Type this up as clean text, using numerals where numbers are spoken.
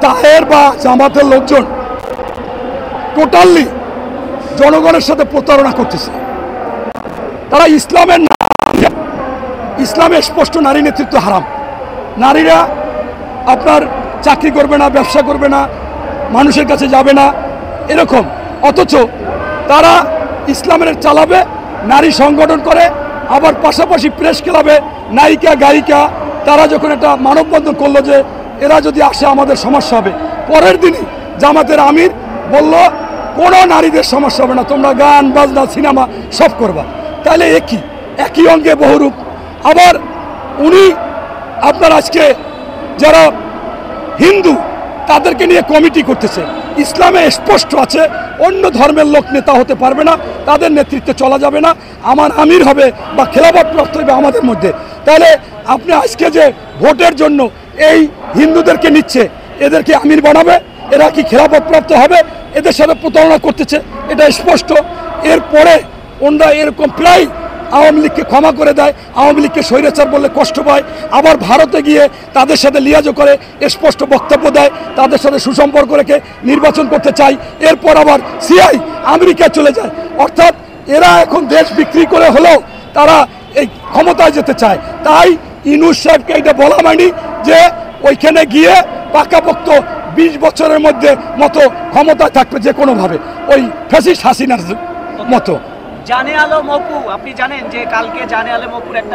তাহের বা জামাতের লোকজন টোটালি জনগণের সাথে প্রতারণা করতেছে। তারা ইসলামের ইসলামে স্পষ্ট নারী নেতৃত্ব হারাম, নারীরা আপনার চাকরি করবে না, ব্যবসা করবে না, মানুষের কাছে যাবে না এরকম, অথচ তারা ইসলামের চালাবে, নারী সংগঠন করে, আবার পাশাপাশি প্রেস ক্লাবে নায়িকা গায়িকা তারা যখন একটা মানববন্ধন করলো যে এরা যদি আসে আমাদের সমস্যা হবে, পরের দিনই জামাতের আমির বলল কোনো নারীদের সমস্যা হবে না, তোমরা গান বাজনা সিনেমা সব করবা। তাহলে একই অঙ্গে বহুরূপ। আবার উনি আপনার আজকে যারা হিন্দু তাদেরকে নিয়ে কমিটি করতেছে। ইসলামে স্পষ্ট আছে অন্য ধর্মের লোক নেতা হতে পারবে না, তাদের নেতৃত্বে চলা যাবে না, আমার আমির হবে বা খেলাফত প্রাপ্ত হবে আমাদের মধ্যে। তাহলে আপনি আজকে যে ভোটের জন্য এই হিন্দুদেরকে নিচ্ছে, এদেরকে আমির বানাবে, এরা কি খেলাফত প্রাপ্ত হবে? এদের সাথে প্রতারণা করতেছে, এটা স্পষ্ট। এরপরে ওনারা এরকম প্রায় আওয়ামী লীগকে ক্ষমা করে দেয়, আওয়ামী লীগকে স্বৈরাচার বললে কষ্ট পায়, আবার ভারতে গিয়ে তাদের সাথে লিয়াজো করে স্পষ্ট বক্তব্য দেয়, তাদের সাথে সুসম্পর্ক রেখে নির্বাচন করতে চায়, এরপর আবার সিআই আমেরিকা চলে যায়। অর্থাৎ এরা এখন দেশ বিক্রি করে হলেও তারা এই ক্ষমতায় যেতে চায়। তাই ইউনূস সাহেবকে এটা বলা মানি যে ওইখানে গিয়ে পাকাপোক্ত 20 বছরের মধ্যে মতো ক্ষমতায় থাকবে যে কোনোভাবে, ওই ফ্যাসিস্ট হাসিনার মতো। জানে আলম অপু, আপনি জানেন যে কালকে জানে আলম অপুর একটা